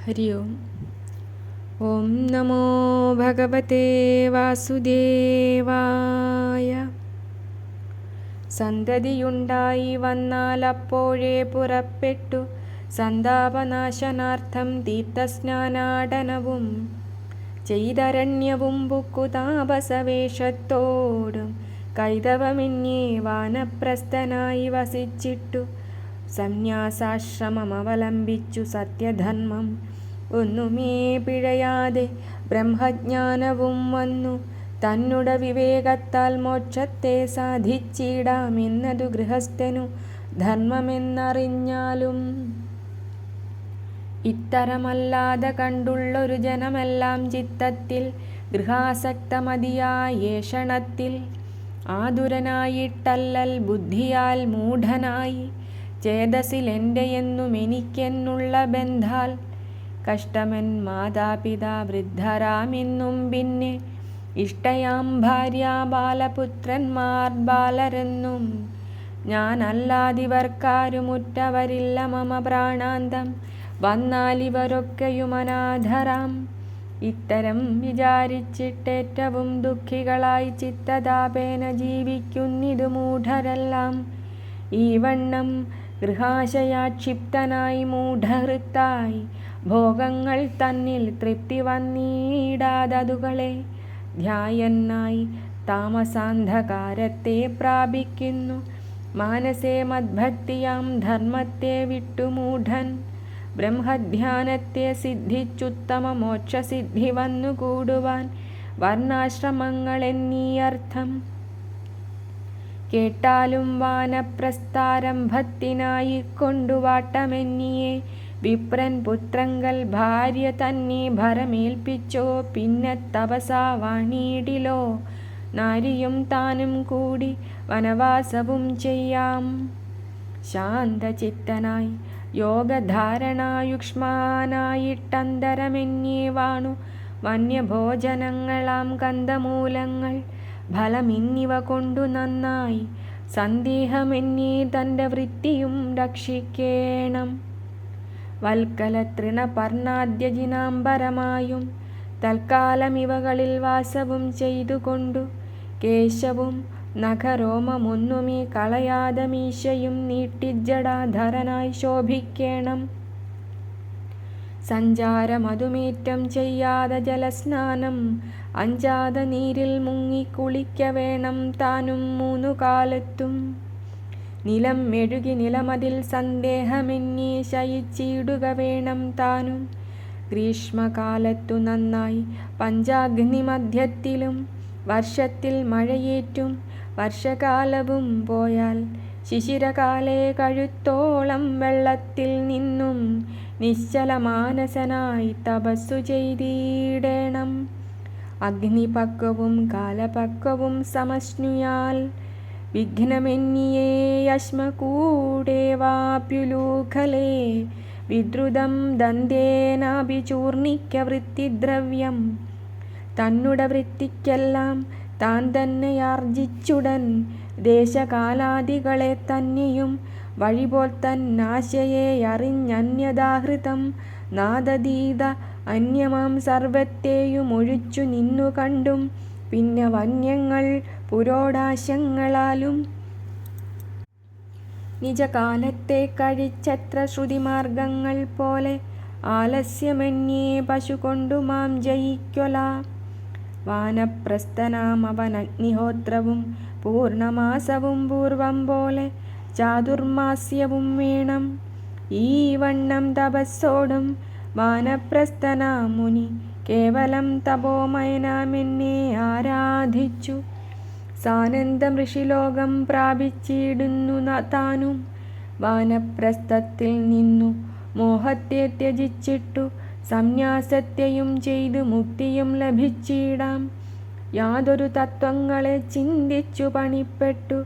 ഹരി ഓം. ഓം നമോ ഭഗവതേ വാസുദേവായ. സന്തതിയുണ്ടായി വന്നാൽ അപ്പോഴേ പുറപ്പെട്ടു സന്താപനാശനാർത്ഥം തീർത്ഥസ്നാനാടനവും ചെയ്തരണ്യവും പുക്കു താപസവേഷത്തോടും കൈതവമെന്യേ വാനപ്രസ്ഥനായി വസിച്ചിട്ടു സന്യാസാശ്രമമവലംബിച്ചു സത്യധർമ്മം ഒന്നുമേ പിഴയാതെ ബ്രഹ്മജ്ഞാനവും വന്നു തന്നുട വിവേകത്താൽ മോക്ഷത്തെ സാധിച്ചിടാമെന്നതു ഗൃഹസ്ഥനു ധർമ്മമെന്നറിഞ്ഞാലും ഇത്തരമല്ലാതെ കണ്ടുള്ളൊരു ജനമെല്ലാം ചിത്തത്തിൽ ഗൃഹാസക്തമതിയായ ഏഷണത്തിൽ ആതുരനായിട്ടല്ലൽ ബുദ്ധിയാൽ മൂഢനായി ചേതസിലെൻ്റെയെന്നും എനിക്കെന്നുള്ള ബന്ധാൽ കഷ്ടമൻ മാതാപിതാ വൃദ്ധരാമെന്നും പിന്നെ ഇഷ്ടയാം ഭാര്യ ബാലപുത്രന്മാർ ബാലരെന്നും ഞാനല്ലാതിവർക്കാരുമുറ്റവരില്ല മമ പ്രാണാന്തം വന്നാലിവരൊക്കെയും അനാഥരാം. ഇത്തരം വിചാരിച്ചിട്ടേറ്റവും ദുഃഖികളായി ചിത്തതാപേന ജീവിക്കുന്നിതു മൂഢരെല്ലാം. ഈ വണ്ണം ഗൃഹാശയാക്ഷിപ്തനായി മൂഢഹൃത്തായി ഭോഗങ്ങൾ തന്നിൽ തൃപ്തി വന്നിടാതതുകളെ ധ്യായന്നായി താമസാന്ധകാരത്തെ പ്രാപിക്കുന്നു. മാനസേ മദ്ഭക്തിയാം ധർമ്മത്തെ വിട്ടുമൂഢൻ ബ്രഹ്മധ്യാനത്തെ സിദ്ധിച്ചുത്തമ മോക്ഷസിദ്ധി വന്നുകൂടുവാൻ വർണ്ണാശ്രമങ്ങളെന്നീയർത്ഥം. കേട്ടാലും വാനപ്രസ്ഥാരംഭത്തിനായി കൊണ്ടുവാട്ടമെന്നിയെ വിപ്രൻ പുത്രങ്കൽ ഭാര്യ തന്നെ ഭരമേൽപ്പിച്ചോ പിന്നെ തപസാ വാണീടിലോ നാരിയും താനും കൂടി വനവാസവും ചെയ്യാം. ശാന്തചിത്തനായി യോഗധാരണായുഷ്മാനായിട്ടന്തരമെന്യേ വാണു വന്യഭോജനങ്ങളാം കന്ദമൂലങ്ങൾ ഫലമിന്നിവ കൊണ്ടു നന്നായി സന്ദേഹമെന്നേ തൻ്റെ വൃത്തിയും രക്ഷിക്കേണം. വൽക്കല തൃണപർണാദ്യജിനാംബരമായും തൽക്കാലം ഇവകളിൽ വാസവും ചെയ്തുകൊണ്ടു കേശവും നഖരോമമൊന്നുമേ കളയാതെ മീശയും നീട്ടിജടാധരനായി ശോഭിക്കേണം. സഞ്ചാരമതുമേറ്റം ചെയ്യാതെ ജലസ്നാനം അഞ്ചാതെ നീരിൽ മുങ്ങിക്കുളിക്ക വേണം താനും 3 കാലത്തും. നിലം മെഴുകി നിലമതിൽ സന്ദേഹമെന്നേ ശയിച്ചിടുക വേണം താനും. ഗ്രീഷ്മകാലത്തു നന്നായി പഞ്ചാഗ്നി മധ്യത്തിലും വർഷത്തിൽ മഴയേറ്റും വർഷകാലവും പോയാൽ ശിശിരകാലേ കഴുത്തോളം വെള്ളത്തിൽ നിന്നും നിശ്ചലമാനസനായി തപസ്സു ചെയ്തിടേണം. അഗ്നിപക്വവും കാലപക്വവും സമശ്നുയാൽ വിഘ്നമെന്നിയേ യശ്മകൂടേവാപ്യുലൂഖലേ വിദ്രുതം ദന്തേനാഭിചൂർണിക്ക വൃത്തിദ്രവ്യം. തന്നുട വൃത്തിക്കെല്ലാം താൻ തന്നെയാർജിച്ചുടൻ ദേശകാലാദികളെ തന്നെയും വഴിപോൽ തന്നാശയെ അറിഞ്ഞന്യദാഹൃതം നാദതീത അന്യമാം സർവത്തെയും ഒഴിച്ചു നിന്നു കണ്ടും പിന്നെ വന്യങ്ങൾ പുരോടാശങ്ങളാലും നിജകാലത്തെ കഴിച്ചത്ര ശ്രുതിമാർഗങ്ങൾ പോലെ ആലസ്യമന്യേ പശു കൊണ്ടു മാം ജയിക്കൊല. വാനപ്രസ്ഥനാം അവനഗ്നിഹോത്രവും പൂർണമാസവും പൂർവം പോലെ ചാതുർമാസ്യവും വേണം. ഈ വണ്ണം തപസ്സോടും വാനപ്രസ്ഥനാം മുനി കേവലം തപോമയനാമെന്നെ ആരാധിച്ചു സാനന്ദം ഋഷിലോകം പ്രാപിച്ചിടുന്നു താനും. വാനപ്രസ്ഥത്തിൽ നിന്നു മോഹത്തെ ത്യജിച്ചിട്ടു സംന്യാസത്തെയും ചെയ്തു മുക്തിയും ലഭിച്ചിടാം. യാതൊരു തത്വങ്ങളെ ചിന്തിച്ചു പണിപ്പെട്ടു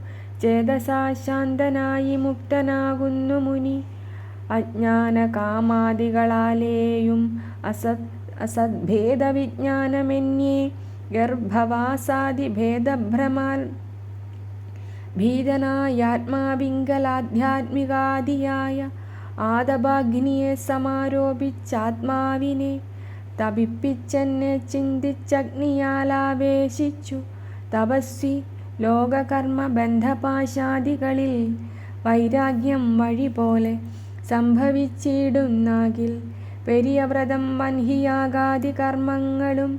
ചേതസാ ശാന്തനായി മുക്തനാകുന്നു മുനി. അജ്ഞാന കാമാദികളാലേയും അസദ്ഭേദവിജ്ഞാനമെന്നേ ഗർഭവാസാദിഭേദഭ്രമാൽ ഭീതനായാത്മാവിങ്കലാധ്യാത്മികാദിയായ ആതപാഗ്നിയെ സമാരോപിച്ചാത്മാവിനെ തപിപ്പിച്ചെന്നെ ചിന്തിച്ചഗ്നിയാലാവേശിച്ചു തപസ്വി ലോകകർമ്മ ബന്ധപാശാദികളിൽ വൈരാഗ്യം വഴി പോലെ സംഭവിച്ചിടുന്നാകിൽ പെരിയ വ്രതം വൻഹിയാഗാദി കർമ്മങ്ങളും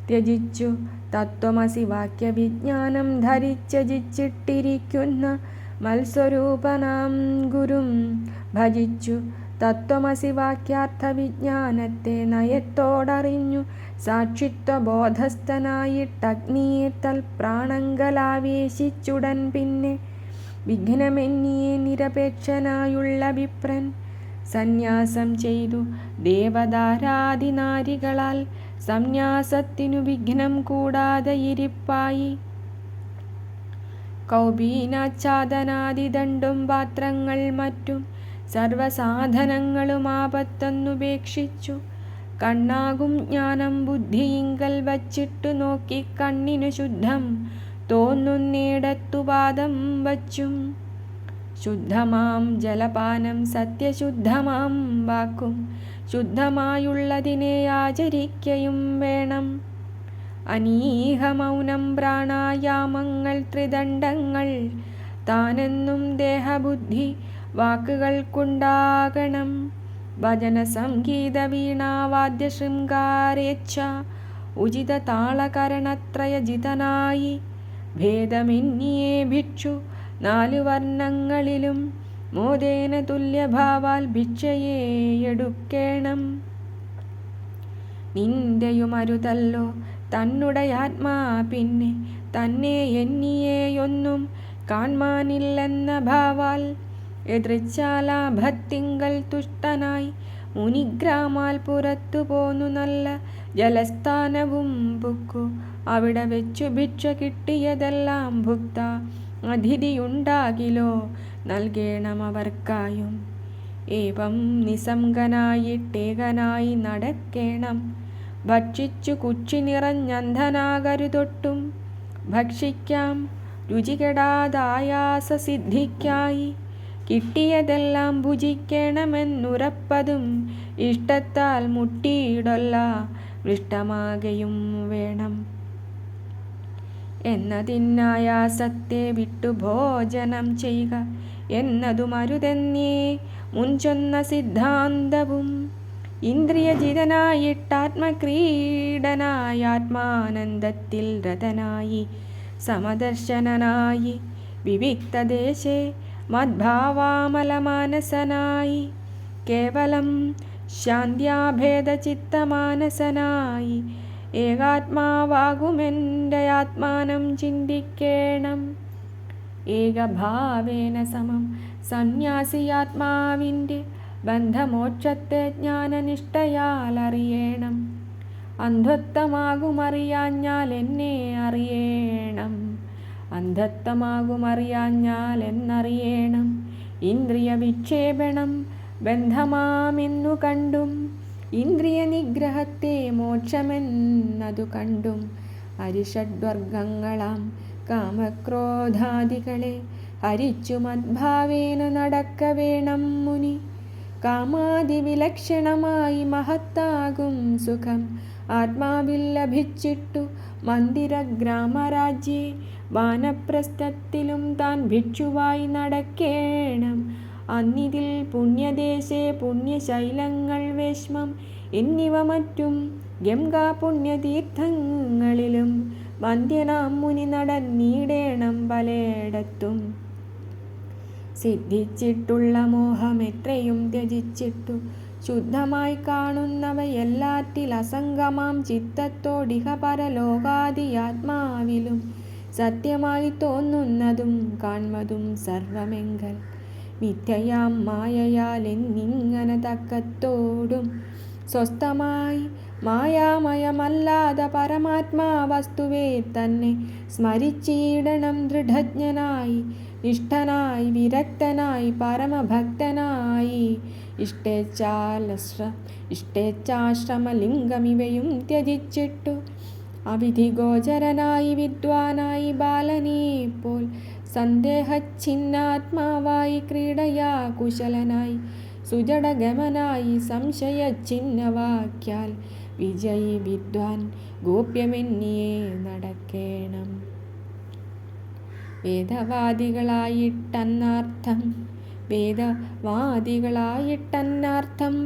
ത്യജിച്ചു തത്വമസി വാക്യവിജ്ഞാനം ധരിച്ചജിച്ചിട്ടിരിക്കുന്ന മത്സ്വരൂപനാം ഗുരും ഭജിച്ചു തത്വമസി വാക്യാർത്ഥ വിജ്ഞാനത്തെ നയത്തോടറിഞ്ഞു സാക്ഷിത്വബോധസ്ഥനായിട്ടഗ്നിയെ തൽപ്രാണങ്കലാവേശിച്ചുടൻ പിന്നെ വിഘ്നമെന്നിയെ നിരപേക്ഷനായുള്ള വിപ്രൻ സന്യാസം ചെയ്തു ദേവദാരാദിനാരികളാൽ സംന്യാസത്തിനു വിഘ്നം കൂടാതെ ഇരിപ്പായി കൗപീനാച്ഛാദനാദിദണ്ഡും പാത്രങ്ങൾ മറ്റും സർവസാധനങ്ങളും ആപത്തൊന്നുപേക്ഷിച്ചു കണ്ണാകും ജ്ഞാനം ബുദ്ധിയിങ്കൽ വച്ചിട്ടു നോക്കി കണ്ണിനു ശുദ്ധം തോന്നുന്നിടത്തു പാദം വച്ചും ശുദ്ധമാം ജലപാനം സത്യശുദ്ധമാം വാക്കും ശുദ്ധമായുള്ളതിനെ ആചരിക്കയും വേണം. അനീഹമൗനം പ്രാണായാമങ്ങൾ ത്രിദണ്ഡങ്ങൾ താനെന്നും ദേഹബുദ്ധി വാക്കുകൾക്കുണ്ടാകണം. ഭജന സംഗീത വീണാവാദ്യ ശൃംഗാരേച്ഛ ഉചിത താളകരണത്രയജിതനായി ഭേദമെന്നിയേ ഭിക്ഷു 4 വർണ്ണങ്ങളിലും മോദേന തുല്യഭാവാൽ ഭിക്ഷയെ എടുക്കേണം. നിന്റെയുമരുതല്ലോ തന്നുടയാത്മാ പിന്നെ തന്നെ എന്നിയെയൊന്നും കാൺമാനില്ലെന്ന ഭാവാൽ എതൃച്ഛാലാഭത്തിങ്കൽ തുഷ്ടനായി മുനിഗ്രാമാൽ പുറത്തു പോന്നു നല്ല ജലസ്ഥാനവും പുക്കു അവിടെ വെച്ചു ഭിക്ഷ കിട്ടിയതെല്ലാം ഭുക്ത അതിഥിയുണ്ടാകിലോ നൽകേണം അവർക്കായും. ഏവം നിസംഗനായിട്ടേകനായി നടക്കേണം. ഭക്ഷിച്ചു കുക്ഷി നിറഞ്ഞന്ധനാകരുതൊട്ടും ഭക്ഷിക്കാം രുചികെടാതായാസസിദ്ധിക്കായി. കിട്ടിയതെല്ലാം ഭുജിക്കണമെന്നുറപ്പതും ഇഷ്ടത്താൽ മുട്ടിയിടൊല്ല മൃഷ്ടമാകയും വേണം. എന്നതിന്നായാസത്തെ വിട്ടു ഭോജനം ചെയ്യുക എന്നതുമരുതെന്നേ മുൻചൊന്ന സിദ്ധാന്തവും. ഇന്ദ്രിയജിതനായിട്ടാത്മക്രീഡനായി ആത്മാനന്ദത്തിൽ രതനായി സമദർശനനായി വിവിക്തദേശേ മദ്ഭാവാമലമാനസനായി കേവലം ശാന്ത്യാഭേദചിത്തമാനസനായി ഏകാത്മാവാകുമെൻ്റെ ആത്മാനം ചിന്തിക്കേണം. ഏകഭാവേന സമം സന്യാസിയാത്മാവിൻ്റെ ബന്ധമോക്ഷത്തെ ജ്ഞാനനിഷ്ഠയാൽ അറിയണം. അന്ധത്വമാകുമറിയാഞ്ഞാൽ എന്നെ അറിയണം. അന്ധത്വമാകുമറിയാഞ്ഞാൽ എന്നറിയണം. ഇന്ദ്രിയ വിക്ഷേപണം ബന്ധമാമെന്നു കണ്ടും ഇന്ദ്രിയ നിഗ്രഹത്തെ മോക്ഷമെന്നതു കണ്ടും അരിഷഡ്വർഗങ്ങളാം കാമക്രോധാദികളെ ഹരിച്ചു മദ്ഭാവേന നടക്ക വേണം മുനി. കാമാദിവിലക്ഷണമായി മഹത്താകും സുഖം ആത്മാവിൽ ലഭിച്ചിട്ടു മന്ദിരഗ്രാമരാജ്യേ വാനപ്രസ്ഥത്തിലും താൻ ഭിക്ഷുവായി നടക്കേണം. അന്നിതിൽ പുണ്യദേശേ പുണ്യശൈലങ്ങൾ വേശ്മം എന്നിവ മറ്റും ഗംഗാ പുണ്യതീർത്ഥങ്ങളിലും വന്ധ്യനാം മുനി നടന്നിടേണം പലയിടത്തും. സിദ്ധിച്ചിട്ടുള്ള മോഹമെത്രയും ത്യജിച്ചിട്ടു ശുദ്ധമായി കാണുന്നവയെല്ലാറ്റിൽ അസംഗമാം ചിത്തത്തോടിഹ പരലോകാദി ആത്മാവിലും സത്യമായി തോന്നുന്നതും കാൺമതും സർവമെങ്കൽ മിഥ്യയാം മായയാൽ എന്നിങ്ങനെ തക്കത്തോടും സ്വസ്ഥമായി മായാമയമല്ലാത പരമാത്മാ വസ്തുവേ തന്നെ സ്മരിച്ചിടണം ദൃഢജ്ഞനായി നിഷ്ഠനായി വിരക്തനായി പരമഭക്തനായി. ഇഷ്ടേച്ഛാശ്രമലിംഗമിവയും ത്യജിച്ചിട്ടു അവിധിഗോചരനായി വിദ്വാനായി ബാലനേ പോൽ സന്ദേഹഛിന്നാത്മാവായി ക്രീഡയാ കുശലനായി സുജടഗമനായി സംശയഛിന്നവാക്യാൽ വിജയി വിദ്വാൻ ഗോപ്യമെന്നിയെ നടക്കേണം. വേദവാദികളായിട്ടന്നാർത്ഥം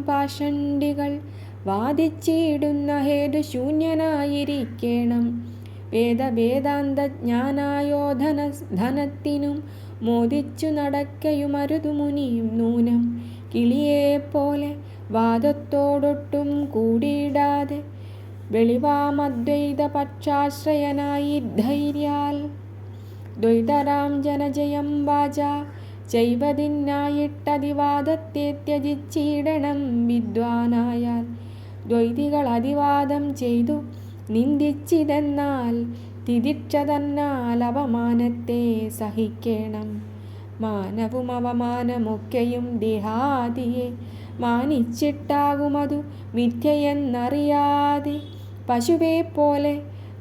പാഷണ്ഡികൾ വാദിച്ചിടുന്ന ഹേതുശൂന്യനായിരിക്കേണം. വേദവേദാന്തജ്ഞാനായോധനത്തിനും മോദിച്ചു നടക്കയുമരുതു മുനിയും നൂനം. കിളിയെപ്പോലെ വാദത്തോടൊട്ടും കൂടിയിടാതെ വെളിവാമദ്വൈത പക്ഷാശ്രയനായി ധൈര്യാൽ ദ്വൈതരാം ജനജയം വാചാ ചെയ്വതിനായിട്ടതിവാദത്തെ ത്യജിച്ചിടണം. വിദ്വാനായാൽ ദ്വൈതികൾ അതിവാദം ചെയ്തു നിന്ദിച്ചിതെന്നാൽ തിദിക്ഷ തന്നാൽ അവമാനത്തെ സഹിക്കേണം. മാനവും അവമാനമൊക്കെയും ദേഹാദിയെ മാനിച്ചിട്ടാകുമതു മിഥ്യയെന്നറിയാതെ പശുവെ പോലെ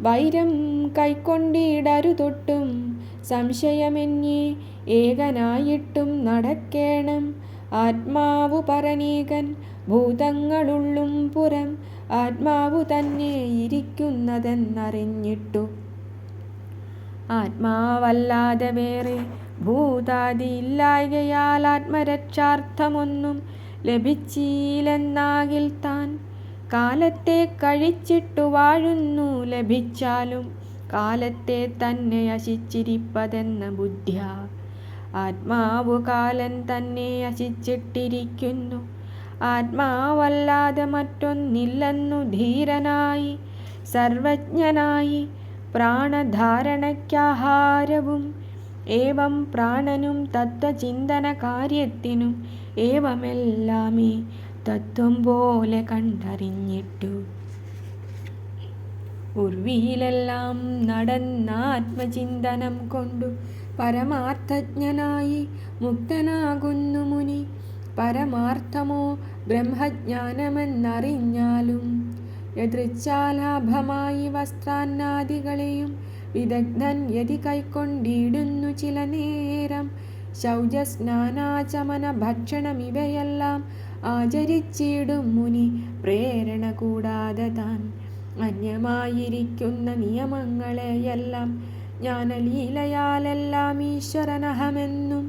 വൈരം കൈക്കൊണ്ടിടരുതൊട്ടും സംശയമെന്യേ ഏകനായിട്ടും നടക്കേണം. ആത്മാവു പരനീകൻ ഭൂതങ്ങളുള്ളും പുറം ആത്മാവു തന്നെ ഇരിക്കുന്നതെന്നറിഞ്ഞിട്ടു ആത്മാവല്ലാതെ വേറെ ഭൂതാദിയില്ലായ്കയാൽ ആത്മരക്ഷാർത്ഥമൊന്നും ലഭിച്ചില്ലെന്നാകിൽ താൻ കാലത്തെ കഴിച്ചിട്ടു വാഴുന്നു. ലഭിച്ചാലും കാലത്തെ തന്നെ അശിച്ചിരിപ്പതെന്ന ബുദ്ധ്യാ ആത്മാവു കാലൻ തന്നെ അശിച്ചിട്ടിരിക്കുന്നു. ആത്മാവല്ലാതെ മറ്റൊന്നില്ലെന്നു ധീരനായി സർവജ്ഞനായി പ്രാണധാരണയ്ക്കാഹാരവും ഏവം പ്രാണനും തത്വചിന്തന കാര്യത്തിനും ഏവമെല്ലാമേ തത്വം പോലെ കണ്ടറിഞ്ഞിട്ടു ഉർവിയിലെല്ലാം നടന്നാത്മചിന്തനം കൊണ്ടു പരമാർത്ഥജ്ഞനായി മുക്തനാകുന്നു മുനി. പരമാർത്ഥമോ ബ്രഹ്മജ്ഞാനമെന്നറിഞ്ഞാലും യദൃച്ഛാലാഭമായി വസ്ത്രാന്നാദികളെയും വിദഗ്ധൻ യതി കൈക്കൊണ്ടിടുന്നു ചില നേരം. ശൗചസ്നാനാചമന ഭക്ഷണം ഇവയെല്ലാം ആചരിച്ചിടും മുനി പ്രേരണ കൂടാതെ താൻ. അന്യമായിരിക്കുന്ന നിയമങ്ങളെയെല്ലാം ജ്ഞാനലീലയാലെല്ലാം ഈശ്വരനഹമെന്നും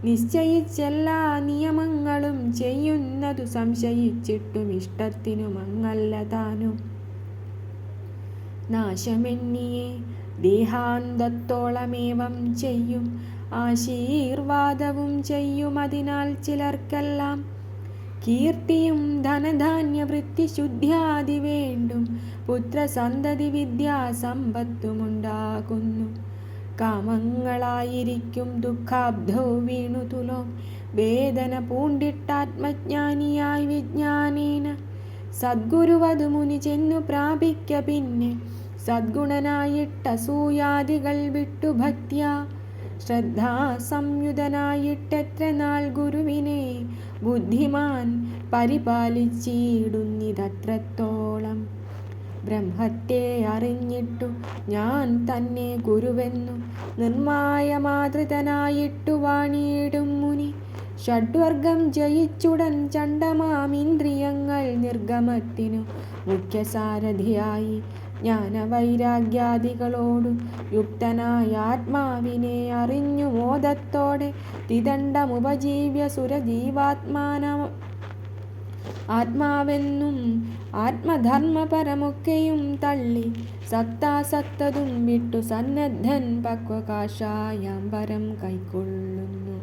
നിശ്ചയിച്ചെല്ലാ നിയമങ്ങളും ചെയ്യുന്നതു സംശയിച്ചിട്ടും ഇഷ്ടത്തിനുമങ്ങല്ല താനും. നാശമെന്നിയെ ദേഹാന്തത്തോളമേവം ചെയ്യും ആശീർവാദവും ചെയ്യും. അതിനാൽ ചിലർക്കെല്ലാം കീർത്തിയും ധനധാന്യവൃത്തി ശുദ്ധ്യാദി വേണ്ടും പുത്രസന്തതി വിദ്യാസമ്പത്തുമുണ്ടാകുന്നു. കാമങ്ങളായിരിക്കും ദുഃഖാബ്ധോ വീണു തുലോം വേദന പൂണ്ടിട്ടാത്മജ്ഞാനിയായി വിജ്ഞാനേന സദ്ഗുരുവതു മുനി ചെന്നു പ്രാപിക്ക. പിന്നെ സദ്ഗുണനായിട്ടസൂയാദികൾ വിട്ടു ഭക്ത്യാ ശ്രദ്ധാസംയുതനായിട്ടെത്ര നാൾ ഗുരുവിനെ ബുദ്ധിമാൻ പരിപാലിച്ചിടുന്നിതത്രത്തോളം. ബ്രഹ്മത്തെ അറിഞ്ഞിട്ടു ഞാൻ തന്നെ ഗുരുവെന്നു നിർമായമാതൃതനായിട്ടു വാണിയിടും മുനി. ഷഡ്വർഗം ജയിച്ചുടൻ ചണ്ഡമാമിന്ദ്രിയങ്ങൾ നിർഗമത്തിനു മുഖ്യസാരഥിയായി ജ്ഞാനവൈരാഗ്യാദികളോടു യുക്തനായ ആത്മാവിനെ അറിഞ്ഞു മോദത്തോടെ തിദണ്ഡമുപജീവ്യ ആത്മാവെന്നും ആത്മധർമ്മപരമൊക്കെയും തള്ളി സത്താസത്തതും വിട്ടു സന്നദ്ധൻ പക്വകാഷായാംബരം കൈക്കൊള്ളുന്നു.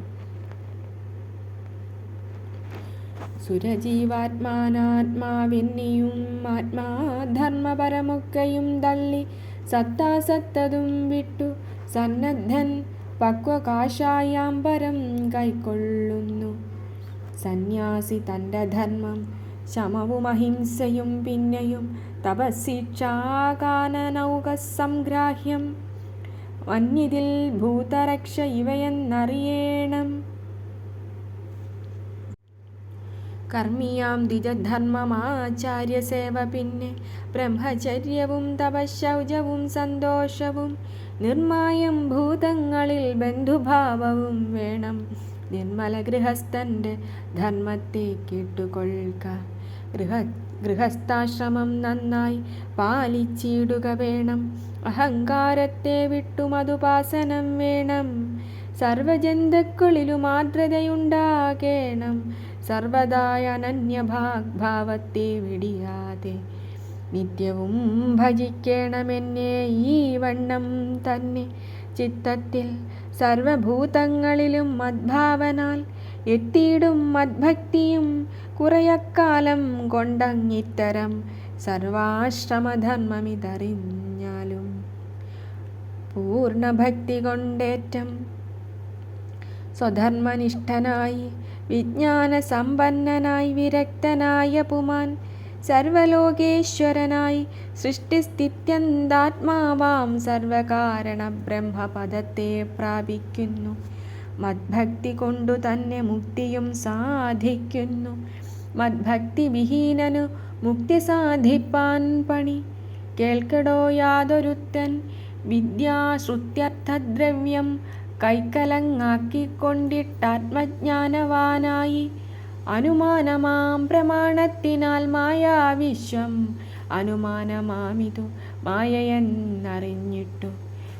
സുരജീവാത്മാനാത്മാവെന്നിയും ആത്മാധർമ്മപരമൊക്കെയും തള്ളി സത്താസത്തതും വിട്ടു സന്നദ്ധൻ പക്വകാഷായാംബരം കൈക്കൊള്ളുന്നു. സന്യാസി തൻ്റെ ധർമ്മം ശമവും അഹിംസയും പിന്നെയും തപസ്സിക്ഷാകാനനൗകസംഗ്രാഹ്യം വന്യതിൽ ഭൂതരക്ഷ ഇവയെന്നറിയേണം. കർമ്മിയാം ദ്വിജധർമ്മമാചാര്യസേവ പിന്നെ ബ്രഹ്മചര്യവും തപശൗചവും സന്തോഷവും നിർമായം ഭൂതങ്ങളിൽ ബന്ധുഭാവവും വേണം. നിർമ്മല ഗൃഹസ്ഥൻ്റെ ധർമ്മത്തെ കേട്ടുകൊള്ളുക. ഗൃഹസ്ഥാശ്രമം നന്നായി പാലിച്ചിടുക വേണം. അഹങ്കാരത്തെ വിട്ടു മധുപാസനം വേണം. സർവജന്തുക്കളിലും ആർദ്രതയുണ്ടാകേണം. സർവദായ അനന്യഭാവത്തെ വെടിയാതെ നിത്യവും ഭജിക്കണമെന്നെ ഈ വണ്ണം തന്നെ. ചിത്തത്തിൽ സർവഭൂതങ്ങളിലും മദ്ഭാവനാൽ എത്തിയിടും മദ്ഭക്തിയും കുറയക്കാലം കൊണ്ടങ്ങിത്തരം സർവാശ്രമധർമ്മമിതറിഞ്ഞാലും പൂർണ്ണഭക്തി കൊണ്ടേറ്റം സ്വധർമ്മനിഷ്ഠനായി വിജ്ഞാനസമ്പന്നനായി വിരക്തനായ പുമാൻ സർവലോകേശ്വരനായി സൃഷ്ടിസ്ഥിത്യന്താത്മാവാം സർവകാരണ ബ്രഹ്മപദത്തെ പ്രാപിക്കുന്നു. മദ്ഭക്തി കൊണ്ടു തന്നെ മുക്തിയും സാധിക്കുന്നു. മദ്ഭക്തി വിഹീനനു മുക്തി സാധിപ്പാൻ പണി. കേൾക്കടോ യാതൊരുത്തൻ വിദ്യാശ്രുത്യർത്ഥദ്രവ്യം കൈക്കലങ്ങാക്കിക്കൊണ്ടിട്ടാത്മജ്ഞാനവാനായി അനുമാനമാം പ്രമാണത്തിനാൽ മായാവിശ്വം അനുമാനമാമിതു മായയെന്നറിഞ്ഞിട്ടു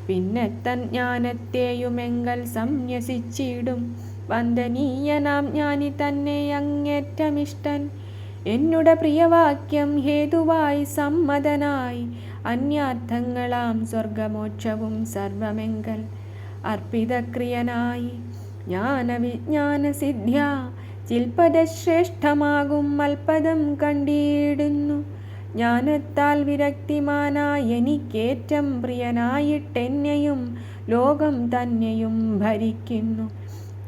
പിന്നെ തൻ ജ്ഞാനത്തെയുമെങ്കൽ സംന്യസിച്ചിടും. വന്ദനീയനാം ജ്ഞാനി തന്നെ അങ്ങേറ്റമിഷ്ടൻ. എന്നുടെ പ്രിയവാക്യം ഹേതുവായി സമ്മതനായി അന്യാർത്ഥങ്ങളാം സ്വർഗമോക്ഷവും സർവമെങ്കൽ അർപ്പിതക്രിയനായി ജ്ഞാനവിജ്ഞാനസിദ്ധ്യാ ചിൽപദശ്രേഷ്ഠമാകും മൽപദം കണ്ടിടുന്നു. ജ്ഞാനത്താൽ വിരക്തിമാനായി എനിക്കേറ്റം പ്രിയനായിട്ടെന്നെയും ലോകം തന്നെയും ഭരിക്കുന്നു.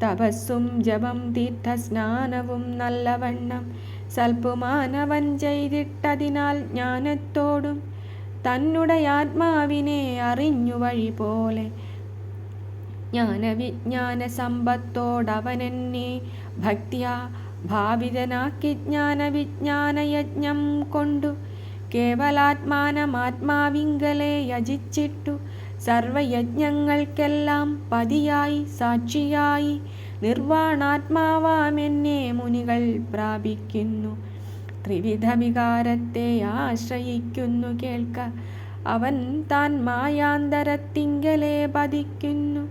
തപസ്സും ജപം തീർത്ഥസ്നാനവും നല്ലവണ്ണം സൽപ്പുമാനവൻ ചെയ്തിട്ടതിനാൽ ജ്ഞാനത്തോടും തന്നുടെ ആത്മാവിനെ അറിഞ്ഞു വഴി പോലെ ജ്ഞാനവിജ്ഞാന സമ്പത്തോടവനെന്നെ ഭക്തിയാ ഭാവിതനാക്കി ജ്ഞാനവിജ്ഞാനയജ്ഞം കൊണ്ടു കേവലാത്മാനമാത്മാവിങ്കലെ യജിച്ചിട്ടു സർവയജ്ഞങ്ങൾക്കെല്ലാം പതിയായി സാക്ഷിയായി നിർവാണാത്മാവാമെന്നെ മുനികൾ പ്രാപിക്കുന്നു. ത്രിവിധ വികാരത്തെ ആശ്രയിക്കുന്നു കേൾക്ക. അവൻ താൻ മായാന്തരത്തിങ്കലെ പതിക്കുന്നു.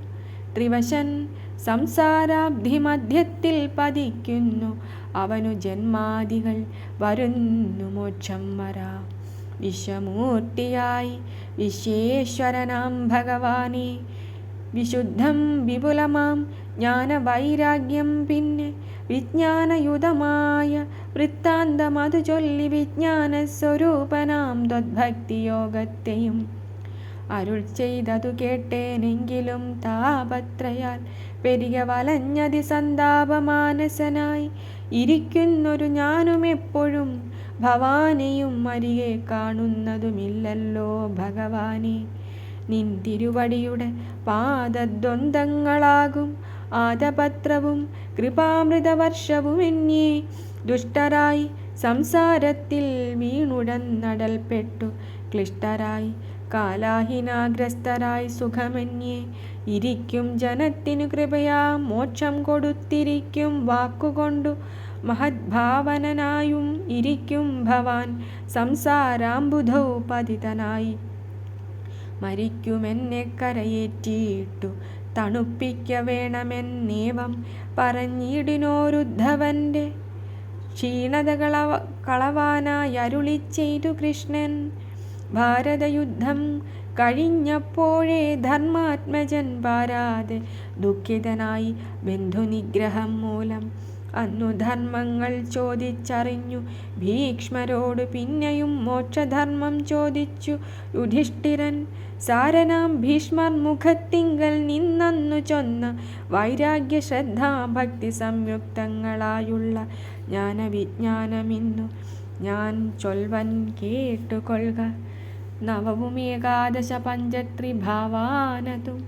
ത്രിവശൻ സംസാരാബ്ധിമധ്യത്തിൽ പതിക്കുന്നു. അവനു ജന്മാദികൾ വരുന്നു മോക്ഷം വരാ. വിശ്വമൂർത്തിയായി വിശ്വേശ്വരനാം ഭഗവാനെ വിശുദ്ധം വിപുലമാം ജ്ഞാനവൈരാഗ്യം പിന്നെ വിജ്ഞാനയുതമായ വൃത്താന്തമതു ചൊല്ലി വിജ്ഞാനസ്വരൂപനാം ത്വദ്ഭക്തിയോഗത്തെയും അരുൾ ചെയ്തതു കേട്ടേനെങ്കിലും താപത്രയാൽ പെരിക വലഞ്ഞതി സന്താപമാനസനായി ഇരിക്കുന്നൊരു ഞാനുമെപ്പോഴും ഭവാനെയും അരികെ കാണുന്നതുമില്ലല്ലോ ഭഗവാനെ. നിൻ തിരുവടിയുടെ പാദദ്വന്ദ്ങ്ങളാകും ആദപത്രവും കൃപാമൃതവർഷവും എന്നേ ദുഷ്ടരായി സംസാരത്തിൽ വീണുടന്നടൽപ്പെട്ടു ക്ലിഷ്ടരായി കാലാഹിനാഗ്രസ്തരായി സുഖമന്യേ ഇരിക്കും ജനത്തിനു കൃപയാ മോക്ഷം കൊടുത്തിരിക്കും വാക്കുകൊണ്ടു മഹദ്ഭാവനനായും ഇരിക്കും ഭവാൻ സംസാരാംബുധൗ പതിതനായി മരിക്കുമെന്നെ കരയേറ്റിട്ടു തണുപ്പിക്ക വേണമെന്നേവം പറഞ്ഞിടിനോരുദ്ധവന്റെ ക്ഷീണത കളവാനായി അരുളി ചെയ്തു കൃഷ്ണൻ. ഭാരതയുദ്ധം കഴിഞ്ഞപ്പോഴേ ധർമാത്മജൻ പാരാതെ ദുഃഖിതനായി ബന്ധുനിഗ്രഹം മൂലം അന്നു ധർമ്മങ്ങൾ ചോദിച്ചറിഞ്ഞു ഭീഷ്മരോട് പിന്നെയും മോക്ഷധർമ്മം ചോദിച്ചു യുധിഷ്ഠിരൻ. സാരനാം ഭീഷ്മർ മുഖത്തിങ്കൽ നിന്നു ചൊന്ന വൈരാഗ്യ ശ്രദ്ധാഭക്തി സംയുക്തങ്ങളായുള്ള ജ്ഞാനവിജ്ഞാനമിന്നു ഞാൻ ചൊൽവൻ കേട്ടുകൊള്ളുക. നവവും ഏകാദശ പഞ്ചത്രിഭാവാനതും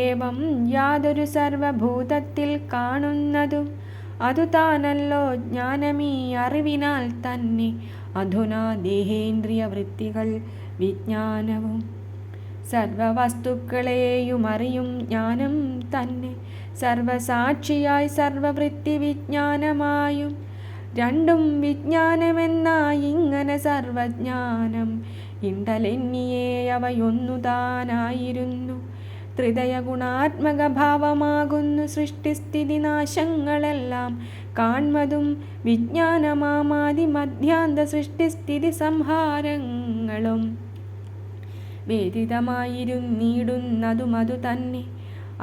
ഏവം യാതൊരു സർവഭൂതത്തിൽ കാണുന്നതും അതു താനല്ലോ ജ്ഞാനമീ അറിവിനാൽ തന്നെ. അധുനാ ദേഹേന്ദ്രിയ വൃത്തികൾ വിജ്ഞാനവും സർവവസ്തുക്കളെയുമറിയും ജ്ഞാനം തന്നെ സർവസാക്ഷിയായി സർവവൃത്തി വിജ്ഞാനമായും രണ്ടും വിജ്ഞാനമെന്നായിങ്ങനെ സർവജ്ഞാനം ഇണ്ടലെന്നിയേ അവയൊന്നു താനായിരുന്നു. ത്രിതയ ഗുണാത്മക ഭാവമാകുന്നു സൃഷ്ടിസ്ഥിതി നാശങ്ങളെല്ലാം കാൺമതും വിജ്ഞാനമാമാദി മധ്യാന്ത സൃഷ്ടിസ്ഥിതി സംഹാരങ്ങളും വേദിതമായിരുന്നിടുന്നതും അതു തന്നെ.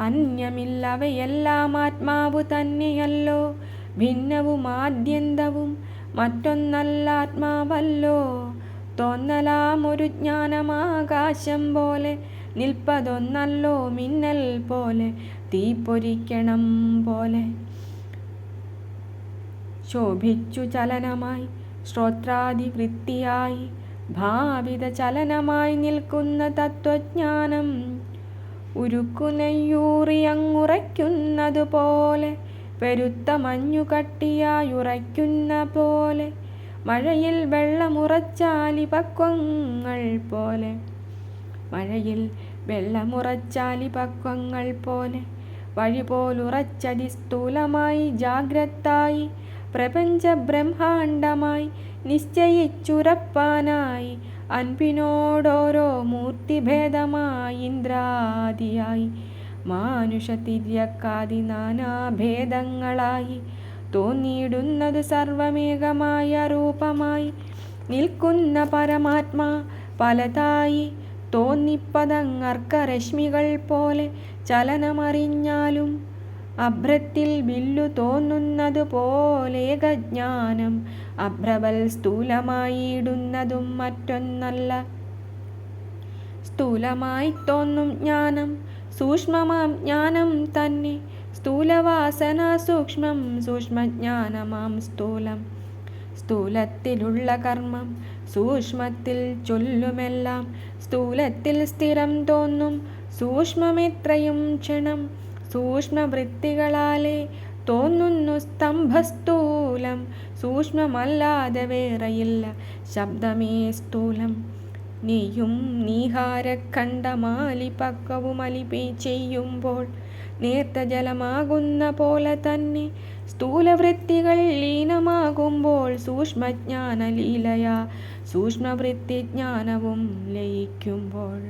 അന്യമില്ലവയെല്ലാം ആത്മാവു തന്നെയല്ലോ, ഭിന്നവും ആദ്യന്തവും മറ്റൊന്നല്ല ആത്മാവല്ലോ. തോന്നലാമൊരു ജ്ഞാനമാകാശം പോലെ നിൽപ്പതൊന്നല്ലോ മിന്നൽ പോലെ തീപ്പൊരിക്കണം പോലെ. ശോഭിച്ചു ചലനമായി ശ്രോത്രാദിവൃത്തിയായി ഭാവിത ചലനമായി നിൽക്കുന്ന തത്വജ്ഞാനം ഉരുക്കുനെയ്യൂറിയങ്ങുറയ്ക്കുന്നതു പോലെ പെരുത്ത മഞ്ഞുകട്ടിയായുറയ്ക്കുന്ന പോലെ മഴയിൽ വെള്ളമുറച്ചാലിപക്വങ്ങൾ പോലെ വെള്ളമുറച്ചാലിപക്വങ്ങൾ പോലെ വഴി പോലുറച്ചതി സ്ഥൂലമായി ജാഗ്രതായി പ്രപഞ്ച ബ്രഹ്മാണ്ഡമായി നിശ്ചയിച്ചുറപ്പാനായി അൻപിനോടോരോ മൂർത്തിഭേദമായി ഇന്ദ്രാദിയായി മാനുഷതിര്യക്കാദി നാനാഭേദങ്ങളായി തോന്നിയിടുന്നത് സർവമേകമായ രൂപമായി നിൽക്കുന്ന പരമാത്മാ പലതായി തോന്നിപ്പതങ്ങർക്കരശ്മികൾ പോലെ ചലനമറിഞ്ഞാലും അഭ്രത്തിൽ വില്ലു തോന്നുന്നത് പോലേകജ്ഞാനം അഭ്രവൽ സ്ഥൂലമായിടുന്നതും മറ്റൊന്നല്ല. സ്ഥൂലമായി തോന്നും ജ്ഞാനം സൂക്ഷ്മമാം ജ്ഞാനം തന്നെ. സ്ഥൂലവാസന സൂക്ഷ്മം, സൂക്ഷ്മജ്ഞാനമാം സ്ഥൂലം. സ്ഥൂലത്തിലുള്ള കർമ്മം സൂക്ഷ്മത്തിൽ ചൊല്ലുമെല്ലാം സ്ഥൂലത്തിൽ സ്ഥിരം തോന്നും സൂക്ഷ്മമെത്രയും ക്ഷണം. സൂക്ഷ്മവൃത്തികളാലേ തോന്നുന്നു സ്തംഭസ്ഥൂലം. സൂക്ഷ്മമല്ലാതെ വേറെയില്ല ശബ്ദമേ സ്ഥൂലം. നീയും നീഹാരഖണ്ഡമാലിപക്വവും അലിപി ചെയ്യുമ്പോൾ നേർത്ത ജലമാകുന്ന പോലെ തന്നെ സ്ഥൂലവൃത്തികൾ ലീനമാകുമ്പോൾ സൂക്ഷ്മജ്ഞാന ലീലയാ സൂക്ഷ്മവൃത്തിജ്ഞാനവും ലയിക്കുമ്പോൾ.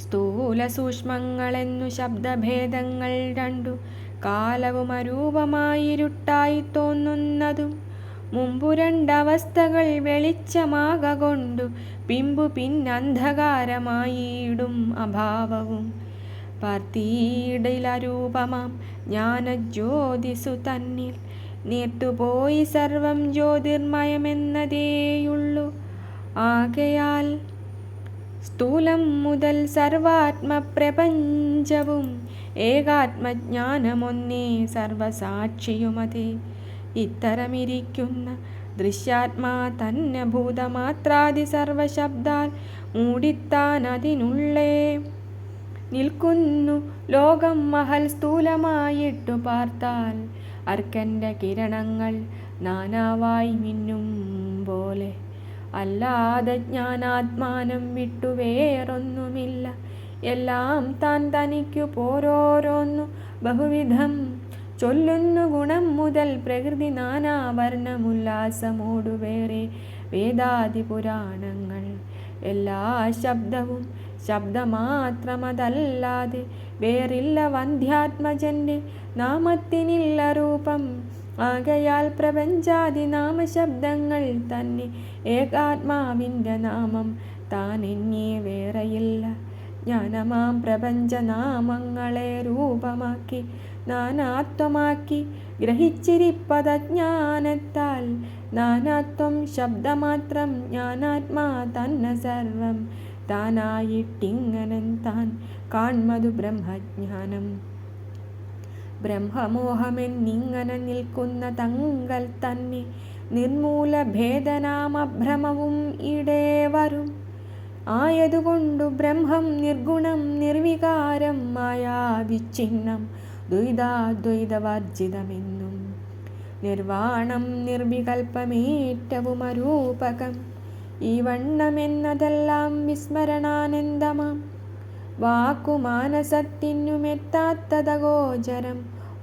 സ്ഥൂല സൂക്ഷ്മങ്ങളെന്നു ശബ്ദഭേദങ്ങൾ രണ്ടു കാലവും അരൂപമായിരുട്ടായി തോന്നുന്നതും മുമ്പു രണ്ടവസ്ഥകൾ വെളിച്ചമാകൊണ്ടു പിമ്പു പിന്നന്ധകാരമായിടും അഭാവവും പാർത്തിയിടയിലരൂപമാം ജ്ഞാനജ്യോതിസു തന്നിൽ നേർത്തുപോയി സർവം ജ്യോതിർമയമെന്നതേയുള്ളൂ. ആകയാൽ സ്ഥൂലം മുതൽ സർവാത്മപ്രപഞ്ചവും ഏകാത്മജ്ഞാനമൊന്നേ സർവസാക്ഷിയുമതേ. ഇത്തരമിരിക്കുന്ന ദൃശ്യാത്മാ തന്നെ ഭൂതമാത്രാദി സർവശബ്ദാൽ മൂടിത്താൻ അതിനുള്ളേ നിൽക്കുന്നു ലോകം മഹൽ സ്ഥൂലമായിട്ടു പാർത്താൽ. അർക്കൻ്റെ കിരണങ്ങൾ നാനാവായി മിന്നും പോലെ അല്ലാതെ ജ്ഞാനാത്മാനം വിട്ടു വേറൊന്നുമില്ല. എല്ലാം താൻ തനിക്കു പോരോരോന്നു ബഹുവിധം ചൊല്ലുന്നു ഗുണം മുതൽ പ്രകൃതി നാനാവർണ്ണമുല്ലാസമോടു വേറെ വേദാദി പുരാണങ്ങൾ. എല്ലാ ശബ്ദവും ശബ്ദമാത്രമതല്ലാതെ വേറില്ല വന്ധ്യാത്മജന്റെ നാമത്തിനില്ല രൂപം. ആകയാൽ പ്രപഞ്ചാദി നാമശബ്ദങ്ങൾ തന്നെ ഏകാത്മാവിൻ്റെ നാമം താനെന്നേ വേറെയില്ല. ജ്ഞാനമാം പ്രപഞ്ചനാമങ്ങളെ രൂപമാക്കി നാനാത്വമാക്കി ഗ്രഹിച്ചിരിപ്പതജ്ഞാനത്താൽ. നാനാത്വം ശബ്ദമാത്രം ജ്ഞാനാത്മാ തന്നെ സർവം താനായിട്ടിങ്ങനെ താൻ കാൺമതു ബ്രഹ്മജ്ഞാനം. ബ്രഹ്മമോഹമെന്നിങ്ങനെ നിൽക്കുന്ന തങ്കൽ തന്നെ നിർമൂല ഭേദനാമഭ്രമവും ഇടേ വരും. ആയതുകൊണ്ടു ബ്രഹ്മം നിർഗുണം നിർവികാരം മായാവിച്ഛിന്നം ദ്വൈതാദ്വൈതവർജിതമെന്നും നിർവാണം നിർവികൽപ്പമേറ്റവും അരൂപകം ഈ വണ്ണമെന്നതെല്ലാം വിസ്മരണാനന്ദമാം വാക്കുമാനസത്തിനുമെത്താത്തതഗോചരം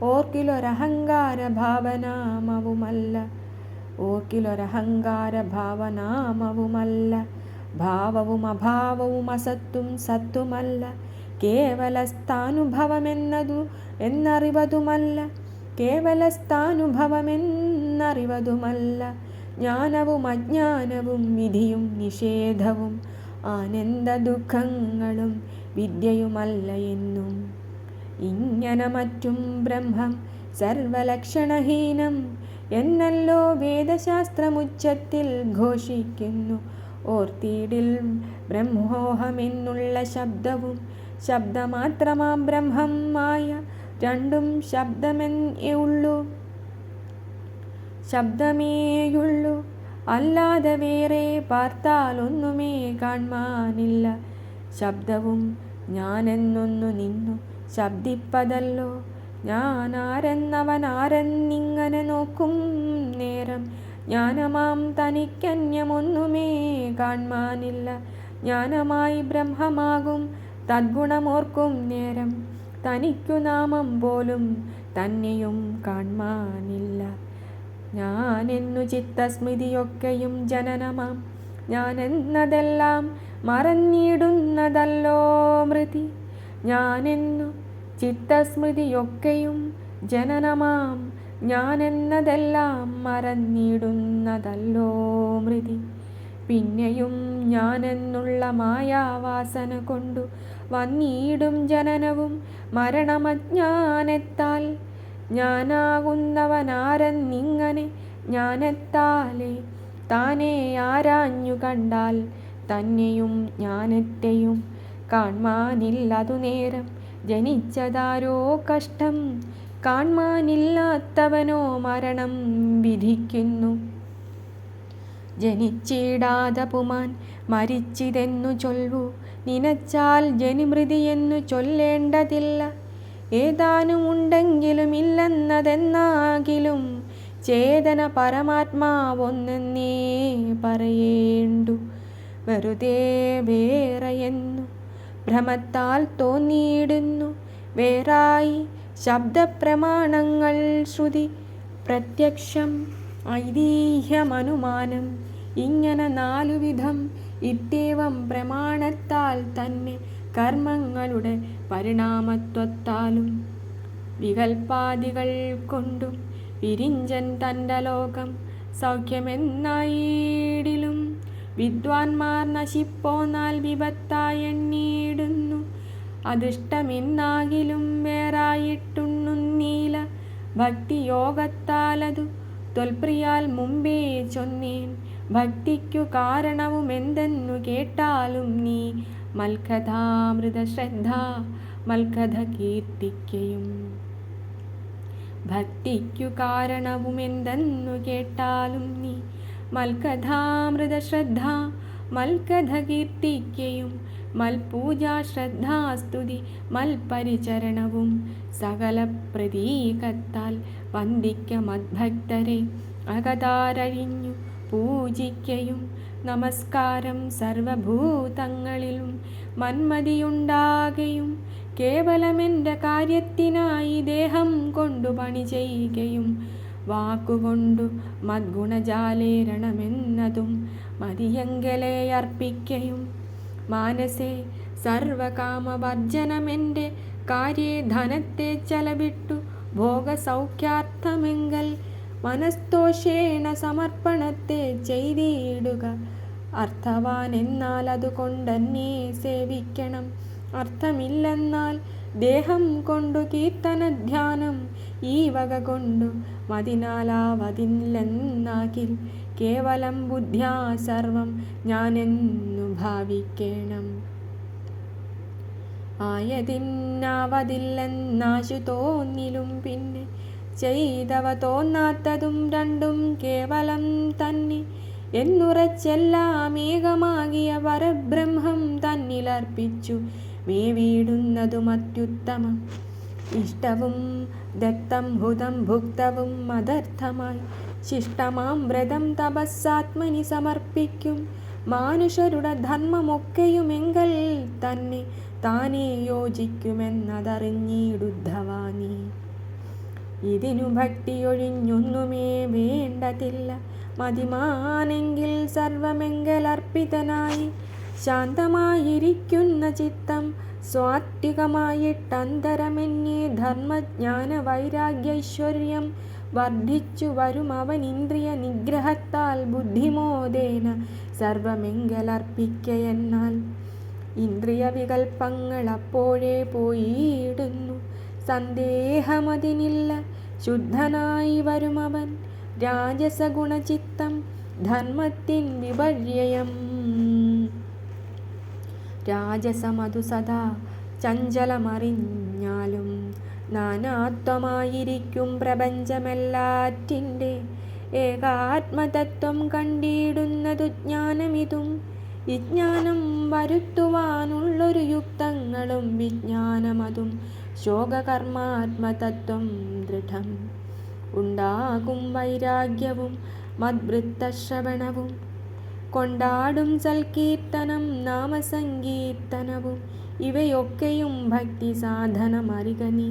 ഓർക്കിലൊരഹങ്കാര ഭാവനാമവുമല്ല ഭാവവും അഭാവവും അസത്തും സത്തുമല്ല കേവലസ്ഥാനുഭവമെന്നറിവതുമല്ല ജ്ഞാനവും അജ്ഞാനവും വിധിയും നിഷേധവും ആനന്ദ ദുഃഖങ്ങളും വിദ്യയുമല്ല എന്നും ഇങ്ങനെ മറ്റും ബ്രഹ്മം സർവലക്ഷണഹീനം എന്നല്ലോ വേദശാസ്ത്രമുച്ചത്തിൽ ഘോഷിക്കുന്നു. ഓർത്തിടിൽ ബ്രഹ്മോഹമെന്നുള്ള ശബ്ദവും ശബ്ദമാത്രമാം ബ്രഹ്മം മായ രണ്ടും ശബ്ദമേയുള്ളൂ അല്ലാതെ വേറെ പാർത്താലൊന്നുമേ കാൺമാനില്ല. ശബ്ദവും ഞാനെന്നൊന്നു നിന്നു ശബ്ദിപ്പതല്ലോ ഞാനാരെന്നവനാരെന്നിങ്ങനെ നോക്കും നേരം ജ്ഞാനമാം തനിക്കന്യമൊന്നുമേ കാൺമാനില്ല. ജ്ഞാനമായി ബ്രഹ്മമാകും തദ്ഗുണമോർക്കും നേരം തനിക്കു നാമം പോലും തന്നെയും കാൺമാനില്ല. ഞാനെന്നു ചിത്തസ്മൃതിയൊക്കെയും ജനനമാം ഞാനെന്നതെല്ലാം മറന്നിടുന്നതല്ലോ മൃതി. ഞാനെന്നു ചിത്തസ്മൃതിയൊക്കെയും ജനനമാം ഞാനെന്നതെല്ലാം മറന്നിടുന്നതല്ലോ മൃതി. പിന്നെയും ഞാനെന്നുള്ള മായാവാസന കൊണ്ടു വന്നിടും ജനനവും മരണമജ്ഞാനത്താൽ. ഞാനാകുന്നവനാരെന്നിങ്ങനെ ജ്ഞാനത്താലേ താനേ ആരാഞ്ഞു കണ്ടാൽ തന്നെയും ജ്ഞാനത്തെയും കാൺമാനില്ലതു നേരം. ജനിച്ചതാരോ കഷ്ടം കാൺമാനില്ലാത്തവനോ മരണം വിധിക്കുന്നു. ജനിച്ചിടാതെ പുമാൻ മരിച്ചിതെന്നു ചൊൽവു നിനച്ചാൽ ജനിമൃതിയെന്നു ചൊല്ലേണ്ടതില്ല. ഏതാനും ഉണ്ടെങ്കിലും ഇല്ലെന്നതെന്നാകിലും ചേതന പരമാത്മാവൊന്നെന്നേ പറയേണ്ടു. വെറുതെ വേറെയെന്നു ഭ്രമത്താൽ തോന്നിയിടുന്നു. വേറായി ശബ്ദപ്രമാണങ്ങൾ ശ്രുതി പ്രത്യക്ഷം ഐതിഹ്യമനുമാനം ഇങ്ങനെ നാലുവിധം. ഇത്തേവം പ്രമാണത്താൽ തന്നെ കർമ്മങ്ങളുടെ പരിണാമത്വത്താലും വികൽപ്പാദികൾ കൊണ്ടും വിരിഞ്ചൻ തൻ്റെ ലോകം സൗഖ്യമെന്നായിടിലും വിദ്വാൻമാർ നശിപ്പോന്നാൽ വിപത്തായെണ്ണിയിടുന്നു. അതിഷ്ടമെന്നാകിലും വേറായിട്ടുണ്ണുന്നീല. ഭക്തിയോഗത്താലതു ത്വൽപ്രിയാൽ മുമ്പേ ചൊന്നേൻ. ഭക്തിക്കു കാരണവുമെന്തെന്നു കേട്ടാലും നീ മൽക്കഥാമൃതശ്രദ്ധ മൽക്കഥ കീർത്തിക്കയും. ഭക്തിക്കു കാരണവുമെന്തെന്നു കേട്ടാലും നീ മൽക്കഥാമൃതശ്രദ്ധ മൽക്കഥ കീർത്തിക്കയും. മൽപൂജാശ്രദ്ധാസ്തുതി മൽപരിചരണവും സകല പ്രതീകത്താൽ വന്ദിക്ക മദ്ഭക്തരെ അകതാരഴിഞ്ഞു പൂജിക്കയും. നമസ്കാരം സർവഭൂതങ്ങളിലും മന്മതിയുണ്ടാകയും കേവലമെൻ്റെ കാര്യത്തിനായി ദേഹം കൊണ്ടു പണി ചെയ്യുകയും വാക്കുകൊണ്ടു മദ്ഗുണജാലേരണമെന്നതും മതിയെങ്കലേ അർപ്പിക്കയും. മാനസേ സർവകാമവർജനമെൻ്റെ കാര്യേ ധനത്തെ ചെലവിട്ടു ഭോഗസൗഖ്യാർത്ഥമെങ്കൽ മനസ്തോഷേണ സമർപ്പണത്തെ ചെയ്തിടുക. അർത്ഥവാനെന്നാൽ അതുകൊണ്ടെന്നെ സേവിക്കണം. അർത്ഥമില്ലെന്നാൽ ദേഹം കൊണ്ടു കീർത്തനധ്യാനം ഈ വക കൊണ്ടു മതിനാലാവതില്ലെന്നാകിൽ കേവലം ബുദ്ധ്യാ സർവം ഞാനെന്നു ഭാവിക്കേണം. ആയതിന്നാവതില്ലെന്നാശു തോന്നിലും പിന്നെ ചെയ്തവ തോന്നാത്തതും രണ്ടും കേവലം തന്നെ എന്നുറച്ചെല്ലാം ഏകമാകിയ പരബ്രഹ്മം തന്നിലർപ്പിച്ചു മേവിടുന്നതും അത്യുത്തമം. ഇഷ്ടവും ദത്തം ഹുതം ഭുക്തവും മദർത്ഥമായി ശിഷ്ടമാം വ്രതം തപസ്സാത്മനി സമർപ്പിക്കും. മാനുഷരുടെ ധർമ്മമൊക്കെയുമെങ്കൽ തന്നെ താനേ യോജിക്കുമെന്നതറിഞ്ഞിടുദ്ധവാ നീ. ഇതിനു ഭക്തിയൊഴിഞ്ഞൊന്നുമേ വേണ്ടതില്ല. മതിമാനെങ്കിൽ സർവമെങ്കലർപ്പിതനായി ശാന്തമായിരിക്കുന്ന ചിത്തം സ്വാത്വികമായിട്ടന്തരമെന്നേ ധർമ്മജ്ഞാന വൈരാഗ്യൈശ്വര്യം വർദ്ധിച്ചു വരും അവനിന്ദ്രിയ നിഗ്രഹത്താൽ ബുദ്ധിമോദേന സർവമെങ്കലർപ്പിക്കയെന്നാൽ. ഇന്ദ്രിയ വികൽപ്പങ്ങൾ അപ്പോഴേ പോയിടുന്നു, സന്ദേഹമതിനില്ല. ശുദ്ധനായി വരുമവൻ രാജസഗുണചിത്തം ധർമ്മത്തിൻ വിപര്യം. രാജസമതു സദാ ചഞ്ചലമറിഞ്ഞാലും നാനാത്വമായിരിക്കും പ്രപഞ്ചമെല്ലാറ്റിൻ്റെ ഏകാത്മതത്വം കണ്ടിടുന്നതു ജ്ഞാനമിതും. വിജ്ഞാനം വരുത്തുവാനുള്ളൊരു യുക്തങ്ങളും വിജ്ഞാനമതും ശോകകർമാത്മതത്വം ദൃഢം. ഉണ്ടാകും വൈരാഗ്യവും മദ്വൃത്തശ്രവണവും കൊണ്ടാടും സൽകീർത്തനം നാമസങ്കീർത്തനവും. ഇവയൊക്കെയും ഭക്തി സാധനമറിക നീ.